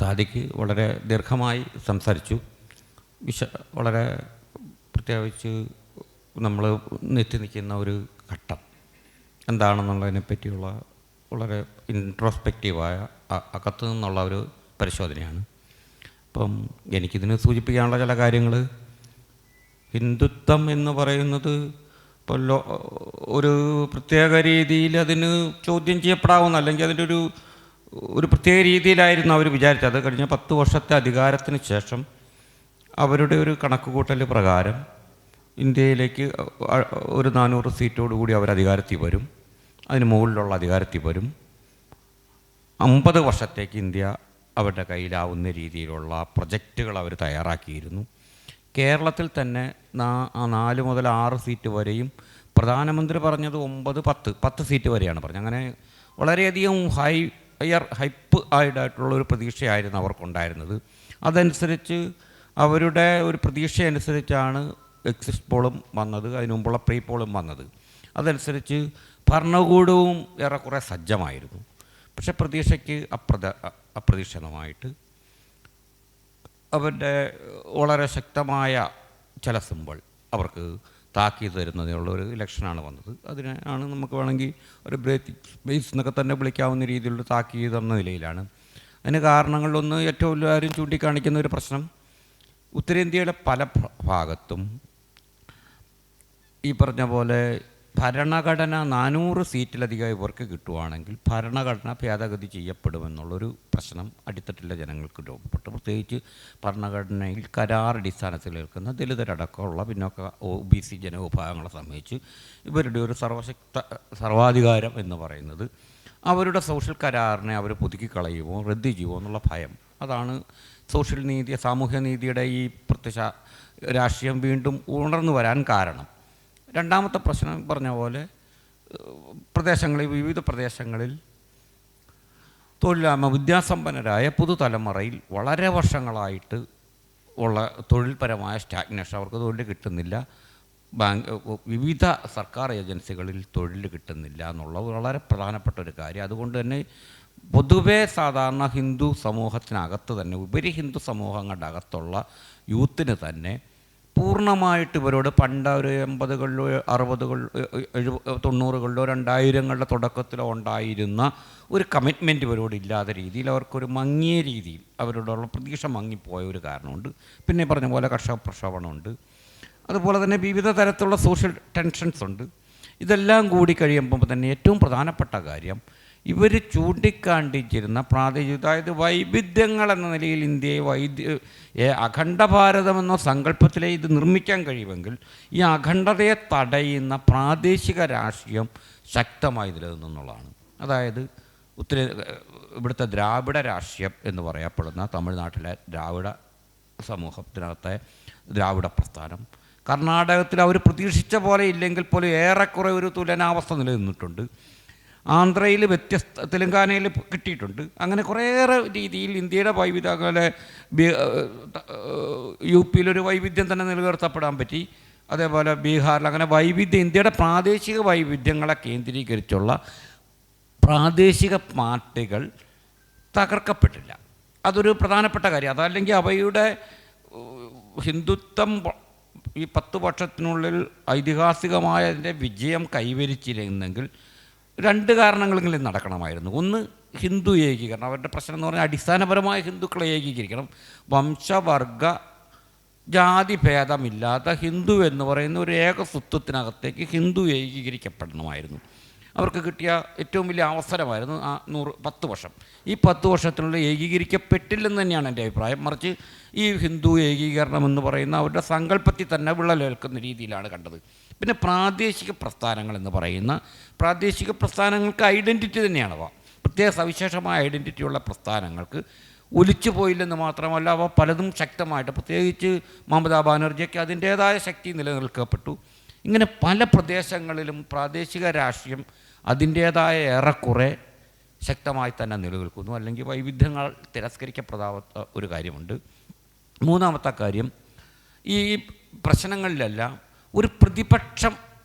സാദിഖ് വളരെ ദീർഘമായി സംസാരിച്ചു. വളരെ പ്രത്യേകിച്ച് നമ്മൾ എത്തി നിൽക്കുന്ന ഒരു ഘട്ടം എന്താണെന്നുള്ളതിനെ പറ്റിയുള്ള വളരെ ഇൻട്രോസ്പെക്റ്റീവായ അകത്തു നിന്നുള്ള ഒരു പരിശോധനയാണ്. അപ്പം എനിക്കിതിന് സൂചിപ്പിക്കാനുള്ള ചില കാര്യങ്ങൾ, ഹിന്ദുത്വം എന്ന് പറയുന്നത് ഇപ്പോൾ ഒരു പ്രത്യേക രീതിയിൽ അതിന് ചോദ്യം ചെയ്യപ്പെടാവുന്ന, അല്ലെങ്കിൽ അതിൻ്റെ ഒരു പ്രത്യേക രീതിയിലായിരുന്നു അവർ വിചാരിച്ചത്. കഴിഞ്ഞ 10 വർഷത്തെ അധികാരത്തിന് ശേഷം അവരുടെ ഒരു കണക്കുകൂട്ടൽ പ്രകാരം ഇന്ത്യയിലേക്ക് ഒരു 400 സീറ്റോടുകൂടി അവർ അധികാരത്തിൽ വരും, അതിന് മുകളിലുള്ള അധികാരത്തിൽ വരും. 50 വർഷത്തേക്ക് ഇന്ത്യ അവരുടെ കയ്യിലാവുന്ന രീതിയിലുള്ള പ്രൊജക്റ്റുകൾ അവർ തയ്യാറാക്കിയിരുന്നു. കേരളത്തിൽ തന്നെ 4 മുതൽ 6 സീറ്റ് വരെയും, പ്രധാനമന്ത്രി പറഞ്ഞത് 9, 10 സീറ്റ് വരെയാണ് പറഞ്ഞത്. അങ്ങനെ വളരെയധികം ഹൈപ്പ് ആയിട്ടുള്ളൊരു പ്രതീക്ഷയായിരുന്നു അവർക്കുണ്ടായിരുന്നത്. അതനുസരിച്ച് അവരുടെ ഒരു പ്രതീക്ഷ അനുസരിച്ചാണ് എക്സിറ്റ് പോളും വന്നത്, അതിനു മുമ്പുള്ള പ്രീ പോളും വന്നത്. അതനുസരിച്ച് ഭരണകൂടവും ഏറെക്കുറെ സജ്ജമായിരുന്നു. പക്ഷേ പ്രതീക്ഷയ്ക്ക് അപ്രതീക്ഷിതമായിട്ട് അവരുടെ വളരെ ശക്തമായ ചില സിമ്പിൾ അവർക്ക് താക്കീത് തരുന്നതിനുള്ളൊരു ഇലക്ഷനാണ് വന്നത്. അതിനാണ് നമുക്ക് വേണമെങ്കിൽ ഒരു ബേസ് എന്നൊക്കെ തന്നെ വിളിക്കാവുന്ന രീതിയിലുള്ള താക്കീത് എന്ന നിലയിലാണ്. അതിന് കാരണങ്ങളിലൊന്ന്, ഏറ്റവും എല്ലാവരും ചൂണ്ടിക്കാണിക്കുന്ന ഒരു പ്രശ്നം, ഉത്തരേന്ത്യയുടെ പല ഭാഗത്തും ഈ പറഞ്ഞ പോലെ ഭരണഘടന 400 സീറ്റിലധികം ഇവർക്ക് കിട്ടുവാണെങ്കിൽ ഭരണഘടന ഭേദഗതി ചെയ്യപ്പെടുമെന്നുള്ളൊരു പ്രശ്നം അടിത്തട്ടിലെ ജനങ്ങൾക്ക് രൂപപ്പെട്ടു. പ്രത്യേകിച്ച് ഭരണഘടനയിൽ കരാറടിസ്ഥാനത്തിൽ നിൽക്കുന്ന ദലിതരടക്കമുള്ള പിന്നോക്ക OBC ജനവിഭാഗങ്ങളെ സംബന്ധിച്ച് ഇവരുടെ ഒരു സർവാധികാരം എന്ന് പറയുന്നത് അവരുടെ സോഷ്യൽ കരാറിനെ അവർ പുതുക്കിക്കളയുമോ റദ്ദ് ചെയ്യുമോ എന്നുള്ള ഭയം. അതാണ് സോഷ്യൽ നീതി, സാമൂഹ്യ നീതിയുടെ ഈ പ്രത്യക്ഷ രാഷ്ട്രീയം വീണ്ടും ഉണർന്നു വരാൻ കാരണം. രണ്ടാമത്തെ പ്രശ്നം പറഞ്ഞ പോലെ വിവിധ പ്രദേശങ്ങളിൽ വിദ്യാസമ്പന്നരായ പുതുതലമുറയിൽ വളരെ വർഷങ്ങളായിട്ട് ഉള്ള തൊഴിൽപരമായ സ്റ്റാഗ്നേഷൻ, അവർക്ക് തൊഴിൽ കിട്ടുന്നില്ല, വിവിധ സർക്കാർ ഏജൻസികളിൽ തൊഴിൽ കിട്ടുന്നില്ല എന്നുള്ളത് വളരെ പ്രധാനപ്പെട്ട ഒരു കാര്യം. അതുകൊണ്ട് തന്നെ പൊതുവെ സാധാരണ ഹിന്ദു സമൂഹത്തിനകത്ത് തന്നെ, ഉപരി ഹിന്ദു സമൂഹങ്ങളുടെ അകത്തുള്ള യൂത്തിന് തന്നെ പൂർണ്ണമായിട്ട് ഇവരോട് പണ്ട് ഒരു 80കളിലോ 60കളിലോ 90കളിലോ 2000ങ്ങളുടെ തുടക്കത്തിലോ ഉണ്ടായിരുന്ന ഒരു കമ്മിറ്റ്മെൻറ്റ് ഇവരോട് ഇല്ലാത്ത രീതിയിൽ, അവർക്കൊരു മങ്ങിയ രീതിയിൽ അവരോടുള്ള പ്രതീക്ഷ മങ്ങിപ്പോയ ഒരു കാരണമുണ്ട്. പിന്നെ പറഞ്ഞ പോലെ കർഷക പ്രക്ഷോഭണമുണ്ട്, അതുപോലെ തന്നെ വിവിധ തരത്തിലുള്ള സോഷ്യൽ ടെൻഷൻസ് ഉണ്ട്. ഇതെല്ലാം കൂടി കഴിയുമ്പോൾ തന്നെ ഏറ്റവും പ്രധാനപ്പെട്ട കാര്യം, ഇവർ ചൂണ്ടിക്കാണിച്ചിരുന്ന പ്രാദേശിക, അതായത് വൈവിധ്യങ്ങൾ എന്ന നിലയിൽ ഇന്ത്യയെ അഖണ്ഡ ഭാരതമെന്ന സങ്കല്പത്തിലെ ഇത് നിർമ്മിക്കാൻ കഴിയുമെങ്കിൽ ഈ അഖണ്ഡതയെ തടയുന്ന പ്രാദേശിക രാഷ്ട്രീയം ശക്തമായി നിലനിന്നുള്ളതാണ്. അതായത് ഇവിടുത്തെ ദ്രാവിഡ രാഷ്ട്രീയം എന്ന് പറയപ്പെടുന്ന തമിഴ്നാട്ടിലെ ദ്രാവിഡ സമൂഹത്തിനകത്തെ ദ്രാവിഡ പ്രസ്ഥാനം കർണാടകത്തിൽ അവർ പ്രതീക്ഷിച്ച പോലെ ഇല്ലെങ്കിൽ പോലും ഏറെക്കുറെ ഒരു തുലനാവസ്ഥ നിലനിന്നിട്ടുണ്ട്. ആന്ധ്രയിൽ തെലുങ്കാനയിൽ കിട്ടിയിട്ടുണ്ട്. അങ്ങനെ കുറേയേറെ രീതിയിൽ ഇന്ത്യയുടെ വൈവിധ്യങ്ങളെ UP-യിലൊരു വൈവിധ്യം തന്നെ നിലനിർത്തപ്പെടാൻ പറ്റി. അതേപോലെ ബീഹാറിൽ അങ്ങനെ ഇന്ത്യയുടെ പ്രാദേശിക വൈവിധ്യങ്ങളെ കേന്ദ്രീകരിച്ചുള്ള പ്രാദേശിക പാർട്ടികൾ തകർക്കപ്പെട്ടില്ല. അതൊരു പ്രധാനപ്പെട്ട കാര്യം. അതല്ലെങ്കിൽ അവയുടെ ഹിന്ദുത്വം ഈ 10 വർഷത്തിനുള്ളിൽ ഐതിഹാസികമായ അതിൻ്റെ വിജയം കൈവരിച്ചിരുന്നെങ്കിൽ 2 കാരണങ്ങളെങ്കിലും നടക്കണമായിരുന്നു. ഒന്ന്, ഹിന്ദു ഏകീകരണം. അവരുടെ പ്രശ്നം എന്ന് പറഞ്ഞാൽ അടിസ്ഥാനപരമായ ഹിന്ദുക്കളെ ഏകീകരിക്കണം. വംശവർഗ ജാതി ഭേദമില്ലാത്ത ഹിന്ദു എന്ന് പറയുന്ന ഒരു ഏകസ്വത്വത്തിനകത്തേക്ക് ഹിന്ദു ഏകീകരിക്കപ്പെടണമായിരുന്നു. അവർക്ക് കിട്ടിയ ഏറ്റവും വലിയ അവസരമായിരുന്നു ആ 10 വർഷം. ഈ 10 വർഷത്തിനുള്ളിൽ ഏകീകരിക്കപ്പെട്ടില്ലെന്ന് തന്നെയാണ് എൻ്റെ അഭിപ്രായം. മറിച്ച് ഈ ഹിന്ദു ഏകീകരണം എന്ന് പറയുന്ന അവരുടെ സങ്കല്പത്തിൽ തന്നെ വിള്ളലേൽക്കുന്ന രീതിയിലാണ് കണ്ടത്. പിന്നെ പ്രാദേശിക പ്രസ്ഥാനങ്ങൾ എന്ന് പറയുന്ന പ്രാദേശിക പ്രസ്ഥാനങ്ങൾക്ക് ഐഡൻറ്റിറ്റി തന്നെയാണവ. പ്രത്യേക സവിശേഷമായ ഐഡൻറ്റിറ്റിയുള്ള പ്രസ്ഥാനങ്ങൾക്ക് ഒലിച്ചു പോയില്ലെന്ന് മാത്രമല്ല, അവ പലതും ശക്തമായിട്ട്, പ്രത്യേകിച്ച് മമതാ ബാനർജിക്ക് അതിൻ്റേതായ ശക്തി നിലനിൽക്കപ്പെട്ടു. ഇങ്ങനെ പല പ്രദേശങ്ങളിലും പ്രാദേശിക രാഷ്ട്രീയം അതിൻ്റേതായ ഏറെക്കുറെ ശക്തമായി തന്നെ നിലനിൽക്കുന്നു. അല്ലെങ്കിൽ വൈവിധ്യങ്ങൾ തിരസ്കരിക്കപ്പെടാത്ത ഒരു കാര്യമുണ്ട്. മൂന്നാമത്തെ കാര്യം, ഈ പ്രശ്നങ്ങളിലെല്ലാം ഒരു പ്രതിപക്ഷം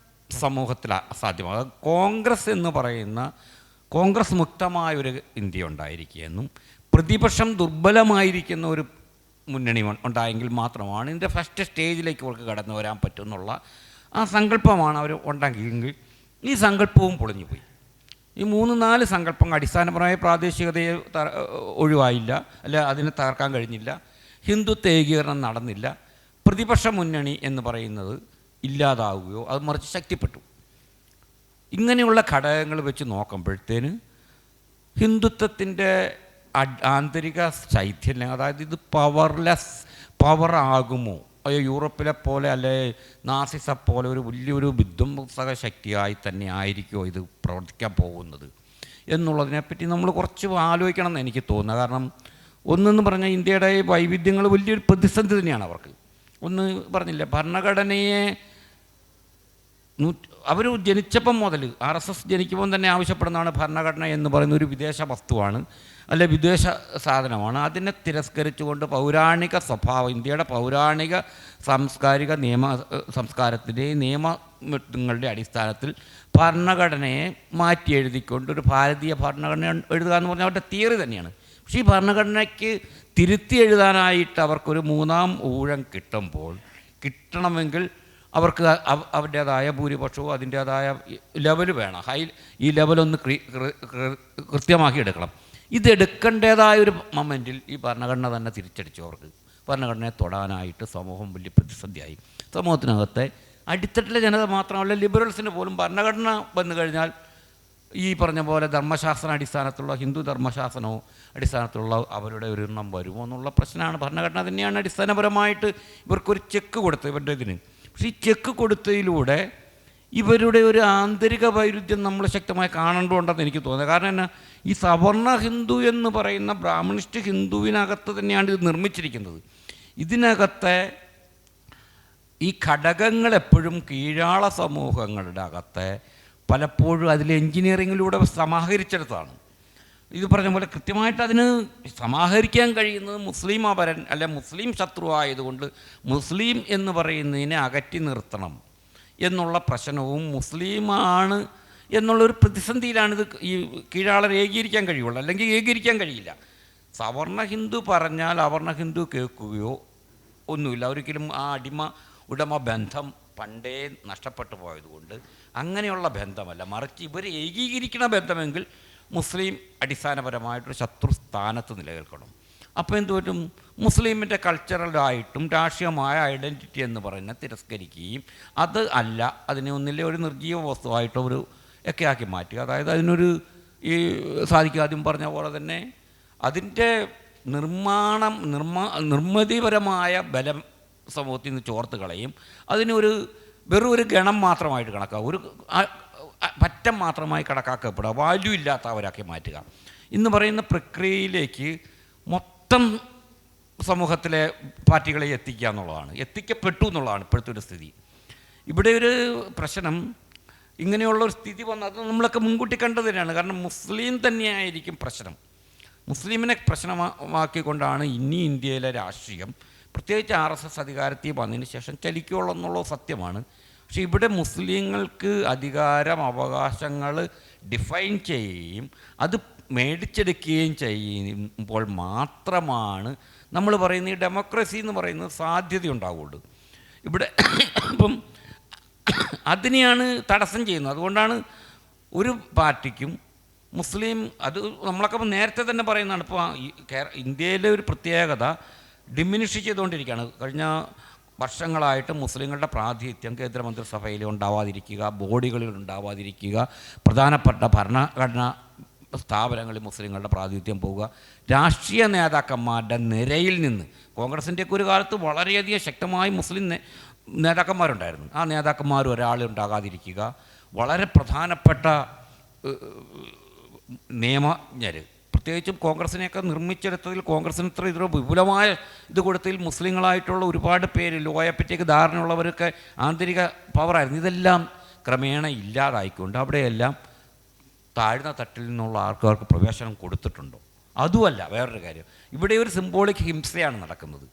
സമൂഹത്തിൽ അസാധ്യമാണ്. കോൺഗ്രസ് എന്ന് പറയുന്ന കോൺഗ്രസ് മുക്തമായൊരു ഇന്ത്യ ഉണ്ടായിരിക്കുകയെന്നും പ്രതിപക്ഷം ദുർബലമായിരിക്കുന്ന ഒരു മുന്നണി ഉണ്ടായെങ്കിൽ മാത്രമാണ് ഇതിൻ്റെ ഫസ്റ്റ് സ്റ്റേജിലേക്ക് അവർക്ക് കടന്നു വരാൻ പറ്റുമെന്നുള്ള ആ സങ്കല്പമാണ് അവർ ഉണ്ടാക്കിയെങ്കിൽ ഈ സങ്കല്പവും പൊളിഞ്ഞുപോയി. ഈ 3-4 സങ്കല്പങ്ങൾ അടിസ്ഥാനപരമായ പ്രാദേശികതയെ ഒഴിവായില്ല, അല്ല അതിനെ തകർക്കാൻ കഴിഞ്ഞില്ല, ഹിന്ദുത്വ ഏകീകരണം നടന്നില്ല, പ്രതിപക്ഷ മുന്നണി എന്ന് പറയുന്നത് ഇല്ലാതാവുകയോ അത് മറിച്ച് ശക്തിപ്പെട്ടു. ഇങ്ങനെയുള്ള ഘടകങ്ങൾ വെച്ച് നോക്കുമ്പോഴത്തേന് ഹിന്ദുത്വത്തിൻ്റെ ആന്തരിക ശൈഥില്യം, അതായത് ഇത് പവറാകുമോ, യൂറോപ്പിലെ പോലെ അല്ലെ നാസിസ പോലെ ഒരു വലിയൊരു വിധ്വംസക ശക്തിയായി തന്നെ ആയിരിക്കുമോ ഇത് പ്രവർത്തിക്കാൻ പോകുന്നത് എന്നുള്ളതിനെപ്പറ്റി നമ്മൾ കുറച്ച് ആലോചിക്കണം എന്ന് എനിക്ക് തോന്നുന്നത്. കാരണം ഒന്നെന്ന് പറഞ്ഞാൽ ഇന്ത്യയുടെ വൈവിധ്യങ്ങൾ വലിയൊരു പ്രതിസന്ധി തന്നെയാണ് അവർക്ക്. ഒന്ന് പറഞ്ഞില്ല, ഭരണഘടനയെ അവർ ജനിച്ചപ്പം മുതൽ RSS ജനിക്കുമ്പം തന്നെ ആവശ്യപ്പെടുന്നതാണ് ഭരണഘടന എന്ന് പറയുന്ന ഒരു വിദേശ വസ്തുവാണ്, അല്ലെ വിദേശ സാധനമാണ്. അതിനെ തിരസ്കരിച്ചുകൊണ്ട് പൗരാണിക സ്വഭാവം, ഇന്ത്യയുടെ പൗരാണിക സാംസ്കാരിക സംസ്കാരത്തിൻ്റെയും നിയമങ്ങളുടെ അടിസ്ഥാനത്തിൽ ഭരണഘടനയെ മാറ്റി എഴുതിക്കൊണ്ട് ഒരു ഭാരതീയ ഭരണഘടന എഴുതുക എന്ന് പറഞ്ഞാൽ അവരുടെ തിയറി തന്നെയാണ്. പക്ഷേ ഈ ഭരണഘടനയ്ക്ക് തിരുത്തി എഴുതാനായിട്ട് അവർക്കൊരു 3-ാം ഊഴം കിട്ടണമെങ്കിൽ അവർക്ക് അവരുടേതായ ഭൂരിപക്ഷവും അതിൻ്റേതായ ലെവൽ വേണം. ഈ ലെവലൊന്ന് കൃത്യമാക്കി എടുക്കണം. ഇതെടുക്കേണ്ടതായൊരു മൊമെൻറ്റിൽ ഈ ഭരണഘടന തന്നെ തിരിച്ചടിച്ചു. അവർക്ക് ഭരണഘടനയെ തൊടാനായിട്ട് സമൂഹം വലിയ പ്രതിസന്ധിയായി. സമൂഹത്തിനകത്തെ അടിത്തട്ടിലെ ജനത മാത്രമല്ല, ലിബറൽസിന് പോലും ഭരണഘടന വന്നു കഴിഞ്ഞാൽ ഈ പറഞ്ഞ പോലെ ധർമ്മശാസ്ത്ര അടിസ്ഥാനത്തിലുള്ള ഹിന്ദു ധർമ്മശാസ്ത്രമോ അടിസ്ഥാനത്തിലുള്ള അവരുടെ ഒരു എണ്ണം വരുമോ എന്നുള്ള പ്രശ്നമാണ്. ഭരണഘടന തന്നെയാണ് അടിസ്ഥാനപരമായിട്ട് ഇവർക്കൊരു ചെക്ക് കൊടുത്തത് ഇവരുടെ ഇതിന്. പക്ഷേ ഈ ചെക്ക് കൊടുത്തതിലൂടെ ഇവരുടെ ഒരു ആന്തരിക വൈരുദ്ധ്യം നമ്മൾ ശക്തമായി കാണേണ്ടതുണ്ടെന്ന് എനിക്ക് തോന്നുന്നത്. കാരണം എന്നാ, ഈ സവർണ ഹിന്ദു എന്ന് പറയുന്ന ബ്രാഹ്മണിസ്റ്റ് ഹിന്ദുവിനകത്ത് തന്നെയാണ് ഇത് നിർമ്മിച്ചിരിക്കുന്നത്. ഇതിനകത്തെ ഈ ഘടകങ്ങളെപ്പോഴും കീഴാള സമൂഹങ്ങളുടെ അകത്തെ പലപ്പോഴും അതിൽ എൻജിനീയറിങ്ങിലൂടെ സമാഹരിച്ചെടുത്താണ്. ഇത് പറഞ്ഞ പോലെ കൃത്യമായിട്ട് അതിന് സമാഹരിക്കാൻ കഴിയുന്നത് മുസ്ലിം അപരൻ അല്ലെ മുസ്ലിം ശത്രു ആയതുകൊണ്ട് മുസ്ലിം എന്ന് പറയുന്നതിനെ അകറ്റി നിർത്തണം എന്നുള്ള പ്രശ്നവും മുസ്ലിമാണ് എന്നുള്ളൊരു പ്രതിസന്ധിയിലാണിത് ഈ കീഴാളർ ഏകീകരിക്കാൻ കഴിയുള്ളൂ, അല്ലെങ്കിൽ ഏകീകരിക്കാൻ കഴിയില്ല. സവർണ ഹിന്ദു പറഞ്ഞാൽ അവർണ ഹിന്ദു കേൾക്കുകയോ ഒന്നുമില്ല. ഒരിക്കലും ആ ഉടമ ബന്ധം പണ്ടേ നഷ്ടപ്പെട്ടു പോയതുകൊണ്ട് അങ്ങനെയുള്ള ബന്ധമല്ല, മറിച്ച് ഇവർ ഏകീകരിക്കണ ബന്ധമെങ്കിൽ മുസ്ലിം അടിസ്ഥാനപരമായിട്ടൊരു ശത്രു സ്ഥാനത്ത് നിലനിൽക്കണം. അപ്പോൾ എന്ത് പറ്റും, മുസ്ലിമിൻ്റെ കൾച്ചറലായിട്ടും രാഷ്ട്രീയമായ ഐഡൻറ്റിറ്റി എന്ന് പറയുന്നത് തിരസ്കരിക്കുകയും അത് അല്ല അതിനെ ഒന്നിലെ ഒരു നിർജ്ജീവ വസ്തുവായിട്ടോ ഒരു ഒക്കെ ആക്കി മാറ്റുക. അതായത് അതിനൊരു ഈ സാധിക്കുക ആദ്യം പറഞ്ഞ പോലെ തന്നെ അതിൻ്റെ നിർമ്മിതിപരമായ ബലം സമൂഹത്തിൽ നിന്ന് ചോർത്ത് കളയും. അതിനൊരു വെറും ഒരു ഗണം മാത്രമായിട്ട് കണക്കാക്കുക, ഒരു പറ്റം മാത്രമായി കണക്കാക്കപ്പെടുക, വാല്യൂ ഇല്ലാത്തവരാക്കി മാറ്റുക എന്ന് പറയുന്ന പ്രക്രിയയിലേക്ക് മൊത്തം സമൂഹത്തിലെ പാർട്ടികളെ എത്തിക്കുക എന്നുള്ളതാണ്, എത്തിക്കപ്പെട്ടു എന്നുള്ളതാണ് ഇപ്പോഴത്തെ ഒരു സ്ഥിതി. ഇവിടെ ഒരു പ്രശ്നം ഇങ്ങനെയുള്ളൊരു സ്ഥിതി വന്നത് നമ്മളൊക്കെ മുൻകൂട്ടി കണ്ടത് തന്നെയാണ്. കാരണം മുസ്ലിം തന്നെയായിരിക്കും പ്രശ്നം. മുസ്ലിമിനെ പ്രശ്നമാക്കിക്കൊണ്ടാണ് ഇനി ഇന്ത്യയിലെ രാഷ്ട്രീയം, പ്രത്യേകിച്ച് RSS അധികാരത്തിൽ വന്നതിന് ശേഷം ചലിക്കുള്ളൂ എന്നുള്ളത് സത്യമാണ്. പക്ഷേ ഇവിടെ മുസ്ലിങ്ങൾക്ക് അധികാരം അവകാശങ്ങൾ ഡിഫൈൻ ചെയ്യുകയും അത് മേടിച്ചെടുക്കുകയും ചെയ്യുമ്പോൾ മാത്രമാണ് നമ്മൾ പറയുന്ന ഈ ഡെമോക്രസി എന്ന് പറയുന്നത് സാധ്യതയുണ്ടാവുള്ളൂ. ഇവിടെ അപ്പം അതിനെയാണ് തടസ്സം ചെയ്യുന്നത്. അതുകൊണ്ടാണ് ഒരു പാർട്ടിക്കും മുസ്ലിം അത് നമ്മളൊക്കെ നേരത്തെ തന്നെ പറയുന്നതാണ്. ഇപ്പോൾ ഇന്ത്യയിലെ ഒരു പ്രത്യേകത ഡിമിനിഷ് ചെയ്തുകൊണ്ടിരിക്കുകയാണ്. കഴിഞ്ഞ വർഷങ്ങളായിട്ട് മുസ്ലിങ്ങളുടെ പ്രാതിനിധ്യം കേന്ദ്രമന്ത്രിസഭയിൽ ഉണ്ടാവാതിരിക്കുക, ബോഡികളിൽ ഉണ്ടാവാതിരിക്കുക, പ്രധാനപ്പെട്ട ഭരണഘടനാ സ്ഥാപനങ്ങളിൽ മുസ്ലിങ്ങളുടെ പ്രാതിനിധ്യം പോവുക, രാഷ്ട്രീയ നേതാക്കന്മാരുടെ നിരയിൽ നിന്ന് കോൺഗ്രസിൻ്റെയൊക്കെ ഒരു കാലത്ത് വളരെയധികം ശക്തമായി മുസ്ലിം നേതാക്കന്മാരുണ്ടായിരുന്നു. ആ നേതാക്കന്മാർ ഒരാളുണ്ടാകാതിരിക്കുക, വളരെ പ്രധാനപ്പെട്ട നിയമജ്ഞർ പ്രത്യേകിച്ചും കോൺഗ്രസിനെയൊക്കെ നിർമ്മിച്ചെടുത്തതിൽ കോൺഗ്രസിന് ഇത്ര ഇതിൽ വിപുലമായ ഇത് കൊടുത്തതിൽ മുസ്ലിങ്ങളായിട്ടുള്ള ഒരുപാട് പേര് ലോയെപ്പറ്റിയൊക്കെ ധാരണയുള്ളവരൊക്കെ ആന്തരിക പവറായിരുന്നു. ഇതെല്ലാം ക്രമേണ ഇല്ലാതായിക്കൊണ്ട് അവിടെയെല്ലാം താഴ്ന്ന തട്ടിൽ നിന്നുള്ള ആൾക്കാർക്ക് പ്രവേശനം കൊടുത്തിട്ടുണ്ടോ? അതുമല്ല വേറൊരു കാര്യം, ഇവിടെ ഒരു സിംബോളിക് ഹിംസയാണ് നടക്കുന്നത്.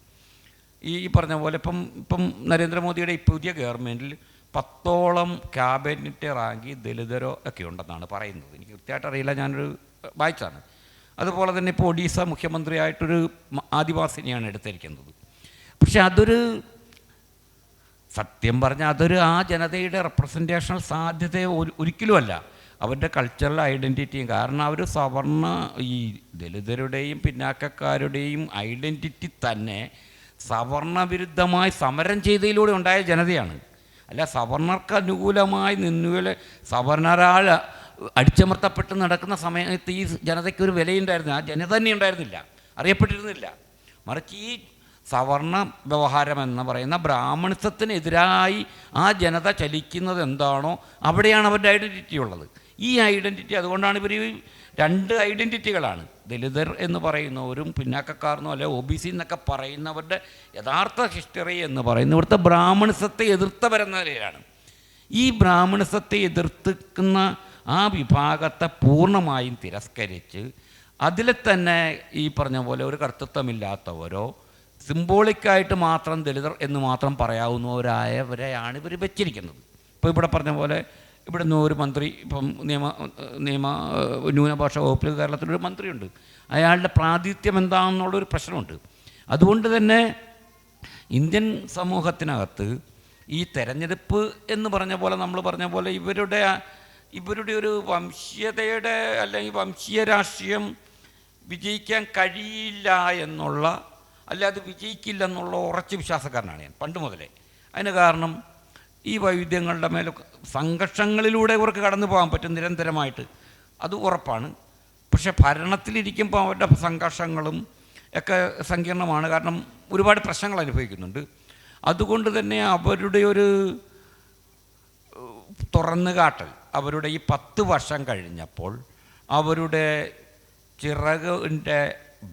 ഈ പറഞ്ഞ പോലെ ഇപ്പം നരേന്ദ്രമോദിയുടെ ഈ പുതിയ ഗവൺമെൻറ്റിൽ 10ഓളം ക്യാബിനറ്റ് റാങ്കി ദലിതരോ ഒക്കെ ഉണ്ടെന്നാണ് പറയുന്നത്. എനിക്ക് കൃത്യമായിട്ട് അറിയില്ല, ഞാനൊരു വായിച്ചാണ്. അതുപോലെ തന്നെ ഇപ്പോൾ ഒഡീസ മുഖ്യമന്ത്രിയായിട്ടൊരു ആദിവാസിനെയാണ് എടുത്തിരിക്കുന്നത്. പക്ഷെ അതൊരു സത്യം പറഞ്ഞാൽ അതൊരു ആ ജനതയുടെ റെപ്രസെൻറ്റേഷൻ സാധ്യത ഒരിക്കലുമല്ല, അവരുടെ കൾച്ചറൽ ഐഡൻറ്റിറ്റിയും. കാരണം അവർ സവർണ ഈ ദലിതരുടെയും പിന്നാക്കക്കാരുടെയും ഐഡൻറ്റിറ്റി തന്നെ സവർണവിരുദ്ധമായി സമരം ചെയ്തതിലൂടെ ഉണ്ടായ ജനതയാണ്. അല്ല സവർണർക്ക് അനുകൂലമായി നിന്നുപോലെ സവർണരാൽ അടിച്ചമർത്തപ്പെട്ട് നടക്കുന്ന സമയത്ത് ഈ ജനതയ്ക്കൊരു വിലയുണ്ടായിരുന്നു, ആ ജനത തന്നെ ഉണ്ടായിരുന്നില്ല, അറിയപ്പെട്ടിരുന്നില്ല. മറിച്ച് ഈ സവർണ വ്യവഹാരം എന്ന് പറയുന്ന ബ്രാഹ്മണിസത്തിനെതിരായി ആ ജനത ചലിക്കുന്നത് എന്താണോ അവിടെയാണ് അവരുടെ ഐഡൻറ്റിറ്റി ഉള്ളത്. ഈ ഐഡൻറ്റിറ്റി അതുകൊണ്ടാണ് ഇവർ രണ്ട് ഐഡൻറ്റിറ്റികളാണ്. ദലിതർ എന്ന് പറയുന്നവരും പിന്നാക്കക്കാർന്നോ അല്ലെ OBC എന്നൊക്കെ പറയുന്നവരുടെ യഥാർത്ഥ ഹിസ്റ്ററി എന്ന് പറയുന്നത് ഇവിടുത്തെ ബ്രാഹ്മണിസത്തെ എതിർത്തവരെന്നവരെയാണ്. ഈ ബ്രാഹ്മണിസത്തെ എതിർക്കുന്ന ആ വിഭാഗത്തെ പൂർണ്ണമായും തിരസ്കരിച്ച് അതിൽ തന്നെ ഈ പറഞ്ഞ പോലെ ഒരു കർത്തൃത്വമില്ലാത്തവരോ സിംബോളിക്കായിട്ട് മാത്രം ദലിതർ എന്ന് മാത്രം പറയാവുന്നവരായവരെയാണ് ഇവർ വെച്ചിരിക്കുന്നത്. ഇപ്പോൾ ഇവിടെ പറഞ്ഞ പോലെ ഇവിടുന്ന് ഒരു മന്ത്രി, ഇപ്പം നിയമ ന്യൂനപക്ഷ വകുപ്പിൽ കേരളത്തിലൊരു മന്ത്രിയുണ്ട്, അയാളുടെ പ്രാതിനിധ്യം എന്താണെന്നുള്ളൊരു പ്രശ്നമുണ്ട്. അതുകൊണ്ട് തന്നെ ഇന്ത്യൻ സമൂഹത്തിനകത്ത് ഈ തെരഞ്ഞെടുപ്പ് എന്ന് പറഞ്ഞ പോലെ നമ്മൾ പറഞ്ഞ പോലെ ഇവരുടെ ഒരു വംശീയതയുടെ അല്ലെങ്കിൽ വംശീയ രാഷ്ട്രീയം വിജയിക്കാൻ കഴിയില്ല എന്നുള്ള, അല്ല അത് വിജയിക്കില്ലെന്നുള്ള ഉറച്ച വിശ്വാസക്കാരനാണ് ഞാൻ പണ്ട് മുതലേ. അതിന് കാരണം ഈ വൈവിധ്യങ്ങളുടെ മേലെ സംഘർഷങ്ങളിലൂടെ ഇവർക്ക് കടന്നു പോകാൻ പറ്റും നിരന്തരമായിട്ട്, അത് ഉറപ്പാണ്. പക്ഷേ ഭരണത്തിലിരിക്കുമ്പോൾ അവരുടെ സംഘർഷങ്ങളും ഒക്കെ സങ്കീർണമാണ്, കാരണം ഒരുപാട് പ്രശ്നങ്ങൾ അനുഭവിക്കുന്നുണ്ട്. അതുകൊണ്ട് തന്നെ അവരുടെ ഒരു തുറന്നുകാട്ടൽ, അവരുടെ ഈ 10 വർഷം കഴിഞ്ഞപ്പോൾ അവരുടെ ചിറകിൻ്റെ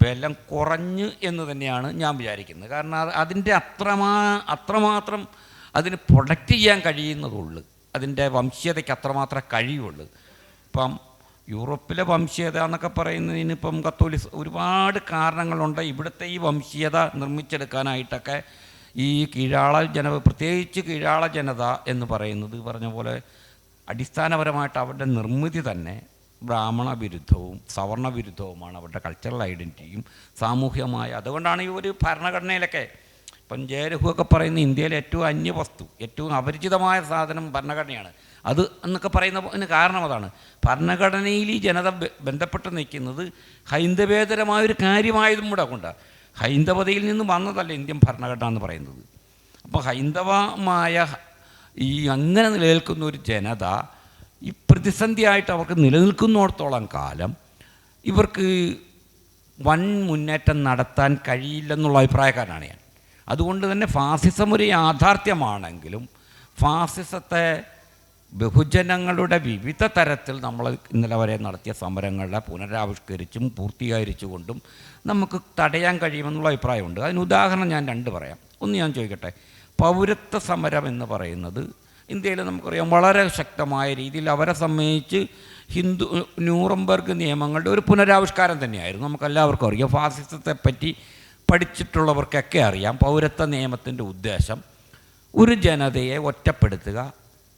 ബലം കുറഞ്ഞ് എന്ന് തന്നെയാണ് ഞാൻ വിചാരിക്കുന്നത്. കാരണം അതിൻ്റെ അത്രമാത്രം അതിന് പ്രൊഡക്റ്റ് ചെയ്യാൻ കഴിയുന്നതുള്ളൂ, അതിൻ്റെ വംശീയതയ്ക്ക് അത്രമാത്രം കഴിയുള്ളൂ. ഇപ്പം യൂറോപ്പിലെ വംശീയത എന്നൊക്കെ പറയുന്നതിന് ഇപ്പം ഒരുപാട് കാരണങ്ങളുണ്ട്. ഇവിടുത്തെ ഈ വംശീയത നിർമ്മിച്ചെടുക്കാനായിട്ടൊക്കെ ഈ പ്രത്യേകിച്ച് കീഴാള ജനത എന്ന് പറയുന്നത് പറഞ്ഞ പോലെ അടിസ്ഥാനപരമായിട്ട് അവരുടെ നിർമ്മിതി തന്നെ ബ്രാഹ്മണ വിരുദ്ധവും സവർണ വിരുദ്ധവുമാണ്. അവരുടെ കൾച്ചറൽ ഐഡൻറ്റിറ്റിയും സാമൂഹ്യമായ, അതുകൊണ്ടാണ് ഈ ഒരു ഭരണഘടനയിലൊക്കെ ഇപ്പം ജയരഘുവൊക്കെ പറയുന്ന ഇന്ത്യയിലെ ഏറ്റവും അന്യവസ്തു, ഏറ്റവും അപരിചിതമായ സാധനം ഭരണഘടനയാണ്. അത് എന്നൊക്കെ പറയുന്നതിന് കാരണം അതാണ്. ഭരണഘടനയിൽ ഈ ജനത ബന്ധപ്പെട്ട് നിൽക്കുന്നത് ഹൈന്ദവേതരമായൊരു കാര്യമായതും കൂടെ കൊണ്ടാണ്. ഹൈന്ദവതയിൽ നിന്ന് വന്നതല്ല ഇന്ത്യൻ ഭരണഘടന എന്ന് പറയുന്നത്. അപ്പോൾ ഹൈന്ദവമായ ഈ അങ്ങനെ നിലനിൽക്കുന്ന ഒരു ജനത ഈ പ്രതിസന്ധിയായിട്ട് അവർക്ക് നിലനിൽക്കുന്നിടത്തോളം കാലം ഇവർക്ക് വൻ മുന്നേറ്റം നടത്താൻ കഴിയില്ലെന്നുള്ള അഭിപ്രായക്കാരനാണ് ഞാൻ. അതുകൊണ്ട് തന്നെ ഫാസിസം ഒരു യാഥാർത്ഥ്യമാണെങ്കിലും ഫാസിസത്തെ ബഹുജനങ്ങളുടെ വിവിധ തരത്തിൽ നമ്മൾ ഇന്നലെ വരെ നടത്തിയ സമരങ്ങളെ പുനരാവിഷ്കരിച്ചും പൂർത്തീകരിച്ചുകൊണ്ടും നമുക്ക് തടയാൻ കഴിയുമെന്നുള്ള അഭിപ്രായമുണ്ട്. അതിന് ഉദാഹരണം ഞാൻ 2 പറയാം. ഒന്ന് ഞാൻ ചോദിക്കട്ടെ, പൗരത്വ സമരം എന്ന് പറയുന്നത് ഇന്ത്യയിൽ നമുക്കറിയാം വളരെ ശക്തമായ രീതിയിൽ അവരെ സംബന്ധിച്ച് ന്യൂറംബർഗ് നിയമങ്ങളുടെ ഒരു പുനരാവിഷ്കാരം തന്നെയായിരുന്നു. നമുക്കെല്ലാവർക്കും അറിയാം, ഫാസിസത്തെ പറ്റി പഠിച്ചിട്ടുള്ളവർക്കൊക്കെ അറിയാം. പൗരത്വ നിയമത്തിൻ്റെ ഉദ്ദേശം ഒരു ജനതയെ ഒറ്റപ്പെടുത്തുക,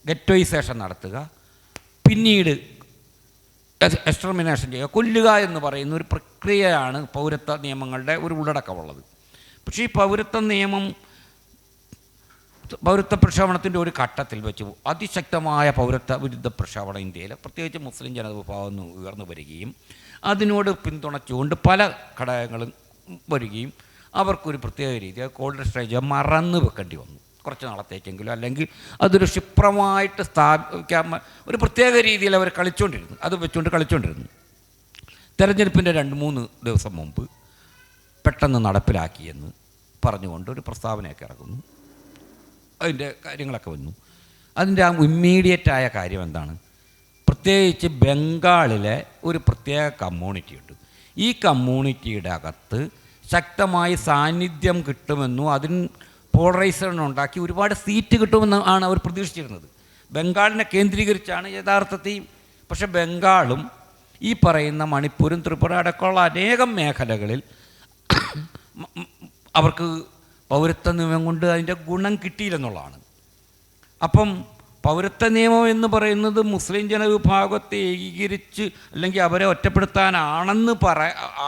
ഗെറ്റോയിസേഷൻ നടത്തുക, പിന്നീട് എക്സ്റ്റർമിനേഷൻ ചെയ്യുക, കൊല്ലുക എന്ന് പറയുന്ന ഒരു പ്രക്രിയയാണ് പൗരത്വ നിയമങ്ങളുടെ ഒരു ഉള്ളടക്കമുള്ളത്. പക്ഷേ ഈ പൗരത്വ പ്രക്ഷോഭണത്തിൻ്റെ ഒരു ഘട്ടത്തിൽ വെച്ച് അതിശക്തമായ പൗരത്വ വിരുദ്ധ പ്രക്ഷോഭണം ഇന്ത്യയിൽ പ്രത്യേകിച്ച് മുസ്ലിം ജനത വിഭാഗം ഉയർന്നു വരികയും അതിനോട് പിന്തുണച്ചുകൊണ്ട് പല ഘടകങ്ങളും വരികയും അവർക്കൊരു പ്രത്യേക രീതി കോൾഡ് സ്റ്റേജ് മറന്നു വെക്കേണ്ടി വന്നു കുറച്ച് നാളത്തേക്കെങ്കിലും, അല്ലെങ്കിൽ അതൊരു ക്ഷിപ്രമായിട്ട് സ്ഥാപിക്കാൻ ഒരു പ്രത്യേക രീതിയിൽ അവർ കളിച്ചുകൊണ്ടിരുന്നു, അത് വെച്ചുകൊണ്ട് കളിച്ചുകൊണ്ടിരുന്നു. തെരഞ്ഞെടുപ്പിൻ്റെ 2-3 ദിവസം മുമ്പ് പെട്ടെന്ന് നടപ്പിലാക്കിയെന്ന് പറഞ്ഞുകൊണ്ട് ഒരു പ്രസ്താവനയൊക്കെ ഇറങ്ങുന്നു. അതിൻ്റെ കാര്യങ്ങളൊക്കെ വന്നു. അതിൻ്റെ ആ ഇമ്മീഡിയറ്റായ കാര്യം എന്താണ്? പ്രത്യേകിച്ച് ബംഗാളിലെ ഒരു പ്രത്യേക കമ്മ്യൂണിറ്റിയുണ്ട്. ഈ കമ്മ്യൂണിറ്റിയുടെ അകത്ത് ശക്തമായി സാന്നിധ്യം കിട്ടുമെന്നും അതിന് പോളറൈസേഷൻ ഉണ്ടാക്കി ഒരുപാട് സീറ്റ് കിട്ടുമെന്ന് ആണ് അവർ പ്രതീക്ഷിച്ചിരുന്നത്. ബംഗാളിനെ കേന്ദ്രീകരിച്ചാണ് യഥാർത്ഥത്തിൽ. പക്ഷേ ബംഗാളും ഈ പറയുന്ന മണിപ്പൂരും ത്രിപുര അടക്കമുള്ള അനേകം മേഖലകളിൽ അവർക്ക് പൗരത്വ നിയമം കൊണ്ട് അതിൻ്റെ ഗുണം കിട്ടിയില്ലെന്നുള്ളതാണ്. അപ്പം പൗരത്വ നിയമം എന്ന് പറയുന്നത് മുസ്ലിം ജനവിഭാഗത്തെ ഏകീകരിച്ച് അല്ലെങ്കിൽ അവരെ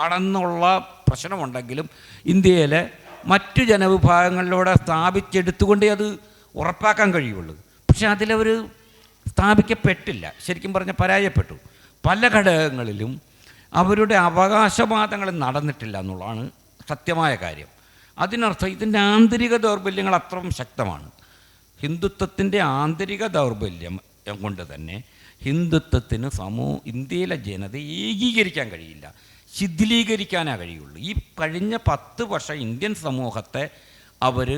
ആണെന്നുള്ള പ്രശ്നമുണ്ടെങ്കിലും ഇന്ത്യയിലെ മറ്റു ജനവിഭാഗങ്ങളിലൂടെ സ്ഥാപിച്ചെടുത്തുകൊണ്ടേ അത് ഉറപ്പാക്കാൻ കഴിയുള്ളൂ. പക്ഷെ അതിലവർ സ്ഥാപിക്കപ്പെട്ടില്ല, ശരിക്കും പറഞ്ഞാൽ പരാജയപ്പെട്ടു. പല ഘടകങ്ങളിലും അവരുടെ അവകാശവാദങ്ങൾ നടന്നിട്ടില്ല എന്നുള്ളതാണ് സത്യമായ കാര്യം. അതിനർത്ഥം ഇതിൻ്റെ ആന്തരിക ദൗർബല്യങ്ങൾ അത്രയും ശക്തമാണ്. ഹിന്ദുത്വത്തിൻ്റെ ആന്തരിക ദൗർബല്യം കൊണ്ട് തന്നെ ഹിന്ദുത്വത്തിന് ഇന്ത്യയിലെ ജനതയെ ഏകീകരിക്കാൻ കഴിയില്ല, ശിഥിലീകരിക്കാനേ കഴിയുള്ളൂ. ഈ കഴിഞ്ഞ 10 വർഷം ഇന്ത്യൻ സമൂഹത്തെ അവർ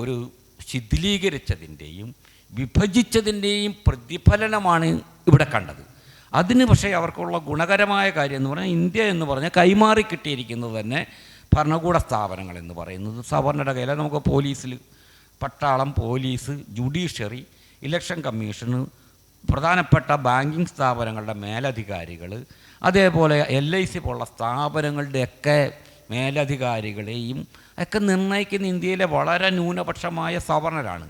ഒരു ശിഥിലീകരിച്ചതിൻ്റെയും വിഭജിച്ചതിൻ്റെയും പ്രതിഫലനമാണ് ഇവിടെ കണ്ടത്. അതിന് പക്ഷേ അവർക്കുള്ള ഗുണകരമായ കാര്യം എന്ന് പറഞ്ഞാൽ ഇന്ത്യ എന്ന് പറഞ്ഞാൽ കൈമാറി കിട്ടിയിരിക്കുന്നത് തന്നെ ഭരണകൂട സ്ഥാപനങ്ങൾ എന്ന് പറയുന്നത് സവർണരുടെ കയ്യിലെ നമുക്ക് പോലീസിൽ പട്ടാളം, പോലീസ്, ജുഡീഷ്യറി, ഇലക്ഷൻ കമ്മീഷന്, പ്രധാനപ്പെട്ട ബാങ്കിങ് സ്ഥാപനങ്ങളുടെ മേലധികാരികൾ, അതേപോലെ LIC പോലുള്ള സ്ഥാപനങ്ങളുടെയൊക്കെ മേലധികാരികളെയും ഒക്കെ നിർണ്ണയിക്കുന്ന ഇന്ത്യയിലെ വളരെ ന്യൂനപക്ഷമായ സവർണരാണ്.